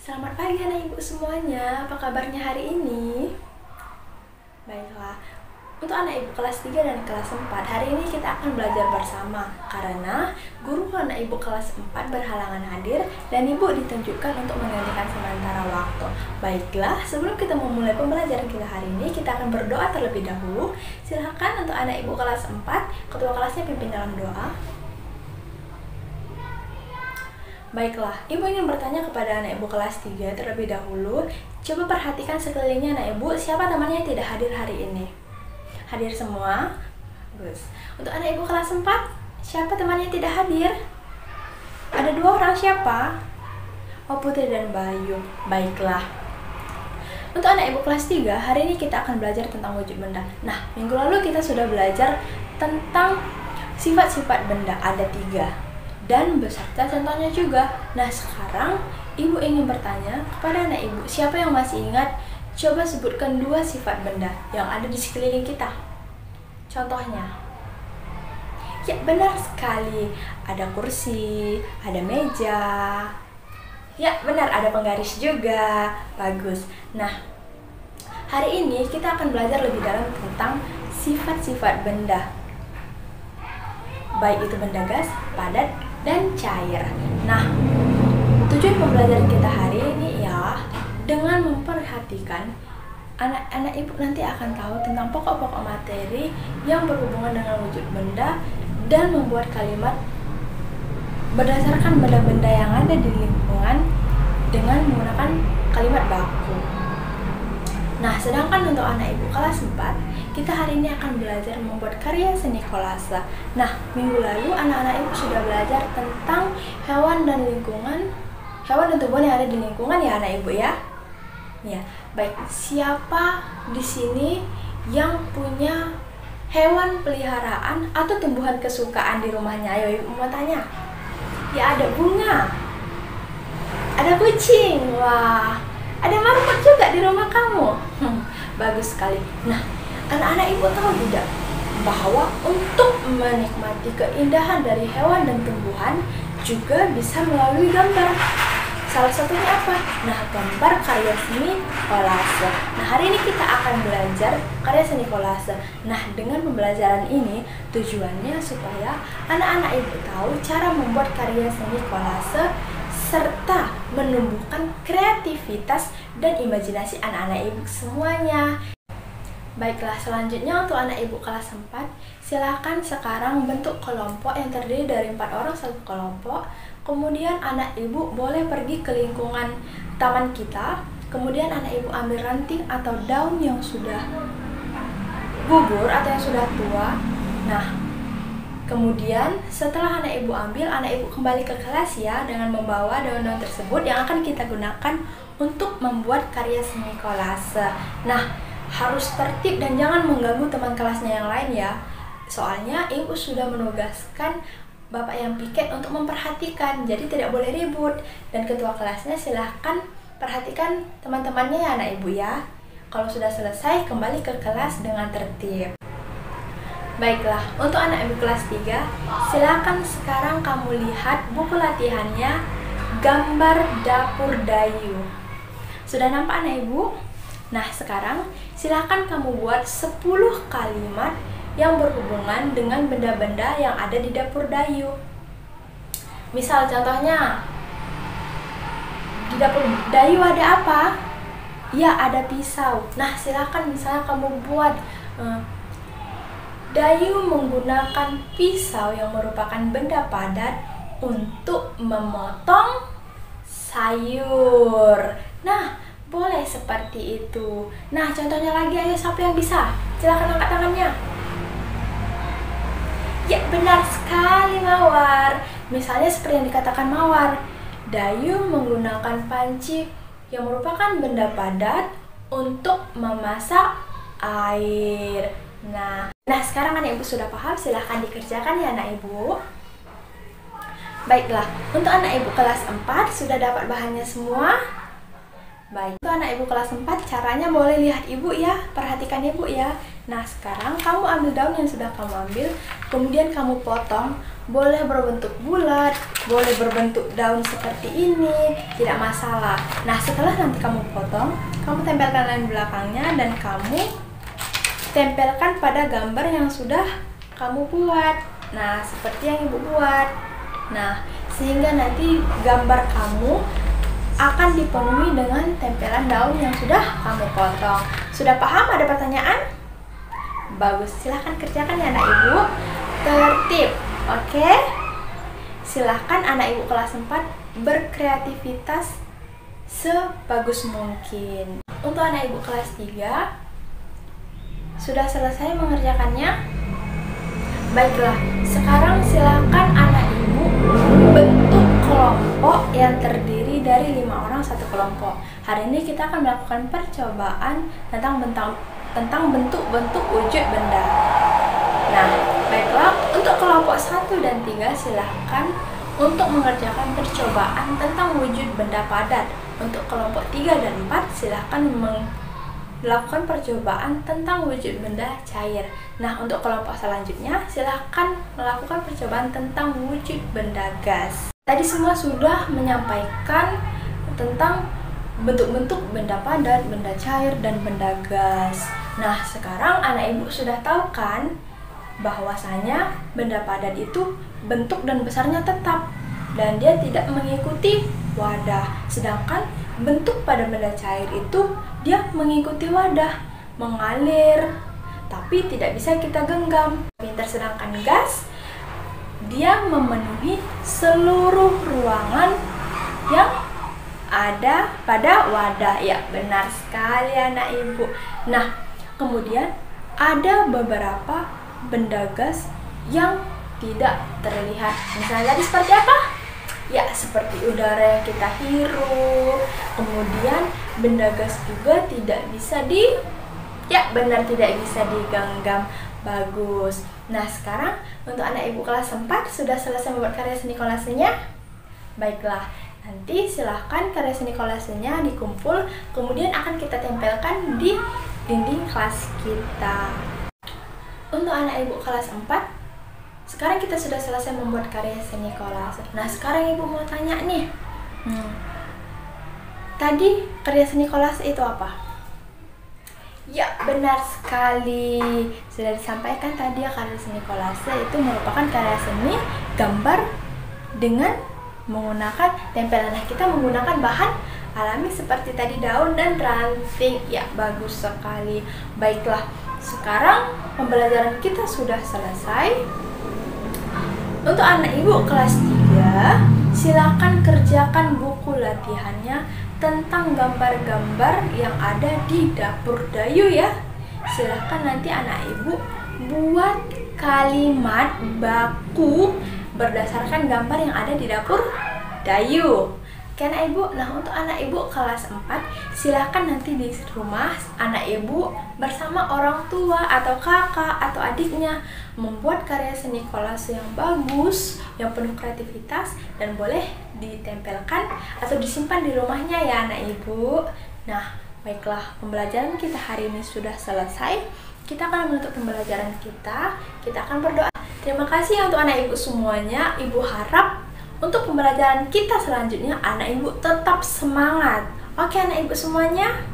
Selamat pagi anak ibu semuanya, apa kabarnya hari ini? Baiklah, untuk anak ibu kelas 3 dan kelas 4, hari ini kita akan belajar bersama karena guru anak ibu kelas 4 berhalangan hadir dan ibu ditunjukkan untuk menggantikan sementara waktu. Baiklah, sebelum kita memulai pembelajaran kita hari ini, kita akan berdoa terlebih dahulu. Silahkan untuk anak ibu kelas 4, ketua kelasnya pimpin dalam doa. Baiklah, ibu ingin bertanya kepada anak ibu kelas 3 terlebih dahulu. Coba perhatikan sekelilingnya anak ibu, siapa temannya yang tidak hadir hari ini? Hadir semua? Bagus. Untuk anak ibu kelas 4, siapa temannya yang tidak hadir? Ada 2 orang, siapa? Oh, Putri dan Bayu. Baiklah. Untuk anak ibu kelas 3, hari ini kita akan belajar tentang wujud benda. Nah, minggu lalu kita sudah belajar tentang sifat-sifat benda, ada 3. Dan beserta contohnya juga. Nah, sekarang ibu ingin bertanya kepada anak ibu, siapa yang masih ingat? Coba sebutkan 2 sifat benda yang ada di sekeliling kita. Contohnya. Ya, benar sekali. Ada kursi, ada meja. Ya, benar, ada penggaris juga. Bagus. Nah, hari ini kita akan belajar lebih dalam tentang sifat-sifat benda. Baik itu benda gas, padat, dan cair. Nah, tujuan pembelajaran kita hari ini ya, dengan memperhatikan anak-anak ibu nanti akan tahu tentang pokok-pokok materi yang berhubungan dengan wujud benda dan membuat kalimat berdasarkan benda-benda yang ada di lingkungan dengan menggunakan kalimat baku. Nah, sedangkan untuk anak ibu kelas 4, kita hari ini akan belajar membuat karya seni kolase. Nah, minggu lalu anak-anak ibu sudah belajar tentang hewan dan lingkungan, hewan dan tumbuhan yang ada di lingkungan ya anak ibu ya. Ya, baik. Siapa di sini yang punya hewan peliharaan atau tumbuhan kesukaan di rumahnya? Ayo ibu mau tanya. Ya, ada bunga, ada kucing, wah, ada marmut juga di rumah kamu. Bagus sekali. Nah, anak-anak ibu tahu tidak bahwa untuk menikmati keindahan dari hewan dan tumbuhan juga bisa melalui gambar. Salah satunya apa? Nah, gambar karya seni kolase. Nah, hari ini kita akan belajar karya seni kolase. Nah, dengan pembelajaran ini tujuannya supaya anak-anak ibu tahu cara membuat karya seni kolase serta menumbuhkan kreativitas dan imajinasi anak-anak ibu semuanya. Baiklah, selanjutnya untuk anak ibu kelas 4, silakan sekarang bentuk kelompok yang terdiri dari 4 orang satu kelompok. Kemudian anak ibu boleh pergi ke lingkungan taman kita. Kemudian anak ibu ambil ranting atau daun yang sudah gugur atau yang sudah tua. Nah, kemudian setelah anak ibu ambil, anak ibu kembali ke kelas ya dengan membawa daun-daun tersebut yang akan kita gunakan untuk membuat karya seni kolase. Nah, harus tertib dan jangan mengganggu teman kelasnya yang lain ya. Soalnya ibu sudah menugaskan bapak yang piket untuk memperhatikan, jadi tidak boleh ribut. Dan ketua kelasnya silahkan perhatikan teman-temannya ya anak ibu ya. Kalau sudah selesai, kembali ke kelas dengan tertib. Baiklah, untuk anak ibu kelas 3, silakan sekarang kamu lihat buku latihannya gambar dapur Dayu. Sudah nampak anak ibu? Nah, sekarang silakan kamu buat 10 kalimat yang berhubungan dengan benda-benda yang ada di dapur Dayu. Misal contohnya, di dapur Dayu ada apa? Ya, ada pisau. Nah, silakan misalnya kamu buat Dayu menggunakan pisau yang merupakan benda padat untuk memotong sayur. Nah, boleh seperti itu. Nah, contohnya lagi, ayo siapa yang bisa? Silakan angkat tangannya. Ya, benar sekali Mawar. Misalnya seperti yang dikatakan Mawar, Dayu menggunakan panci yang merupakan benda padat untuk memasak air. Nah, sekarang anak ibu sudah paham, silahkan dikerjakan ya anak ibu. Baiklah, untuk anak ibu kelas 4 sudah dapat bahannya semua? Baik, itu anak ibu kelas 4, caranya boleh lihat ibu ya, perhatikan ibu ya. Nah, sekarang kamu ambil daun yang sudah kamu ambil, kemudian kamu potong. Boleh berbentuk bulat, boleh berbentuk daun seperti ini, tidak masalah. Nah, setelah nanti kamu potong, kamu tempelkan lain belakangnya dan kamu tempelkan pada gambar yang sudah kamu buat. Nah, seperti yang ibu buat. Nah, sehingga nanti gambar kamu akan dipenuhi dengan tempelan daun yang sudah kamu potong. Sudah paham? Ada pertanyaan? Bagus, silahkan kerjakan ya anak ibu. Tertib, oke? Silahkan anak ibu kelas 4 berkreativitas sebagus mungkin. Untuk anak ibu kelas 3, sudah selesai mengerjakannya? Baiklah, sekarang silahkan anak ibu bentuk kelompok yang terdiri dari 5 orang satu kelompok. Hari ini kita akan melakukan percobaan tentang bentuk-bentuk wujud benda. Nah, baiklah, untuk kelompok 1 dan 3 silahkan untuk mengerjakan percobaan tentang wujud benda padat. Untuk kelompok 3 dan 4 silahkan melakukan percobaan tentang wujud benda cair. Nah, untuk kelompok selanjutnya silahkan melakukan percobaan tentang wujud benda gas. Tadi semua sudah menyampaikan tentang bentuk-bentuk benda padat, benda cair, dan benda gas. Nah, sekarang anak ibu sudah tahu kan bahwasanya benda padat itu bentuk dan besarnya tetap dan dia tidak mengikuti wadah. Sedangkan bentuk pada benda cair itu dia mengikuti wadah, mengalir, tapi tidak bisa kita genggam. Sedangkan gas, dia memenuhi seluruh ruangan yang ada pada wadah. Ya, benar sekali anak ibu. Nah, kemudian ada beberapa benda gas yang tidak terlihat. Misalnya tadi seperti apa? Ya, seperti udara yang kita hirup. Kemudian benda gas juga tidak bisa tidak bisa digenggam. Bagus. Nah, sekarang untuk anak ibu kelas 4 sudah selesai membuat karya seni kolasenya? Baiklah, nanti silahkan karya seni kolasenya dikumpul, kemudian akan kita tempelkan di dinding kelas kita. Untuk anak ibu kelas 4, sekarang kita sudah selesai membuat karya seni kolase. Nah, sekarang ibu mau tanya nih, tadi karya seni kolase itu apa? Ya, benar sekali. Sudah disampaikan tadi ya, karya seni kolase itu merupakan karya seni gambar dengan menggunakan tempelan. Nah, kita menggunakan bahan alami seperti tadi daun dan ranting. Ya, bagus sekali. Baiklah, sekarang pembelajaran kita sudah selesai. Untuk anak ibu kelas 3, silakan kerjakan buku latihannya tentang gambar-gambar yang ada di dapur Dayu ya. Silakan nanti anak ibu buat kalimat baku berdasarkan gambar yang ada di dapur Dayu. Oke anak ibu, nah untuk anak ibu kelas 4, silahkan nanti di rumah anak ibu bersama orang tua atau kakak atau adiknya membuat karya seni kolase yang bagus, yang penuh kreativitas, dan boleh ditempelkan atau disimpan di rumahnya ya anak ibu. Nah, baiklah, pembelajaran kita hari ini sudah selesai. Kita akan menutup pembelajaran kita akan berdoa. Terima kasih untuk anak ibu semuanya. Ibu harap untuk pembelajaran kita selanjutnya anak ibu tetap semangat. Oke anak ibu semuanya.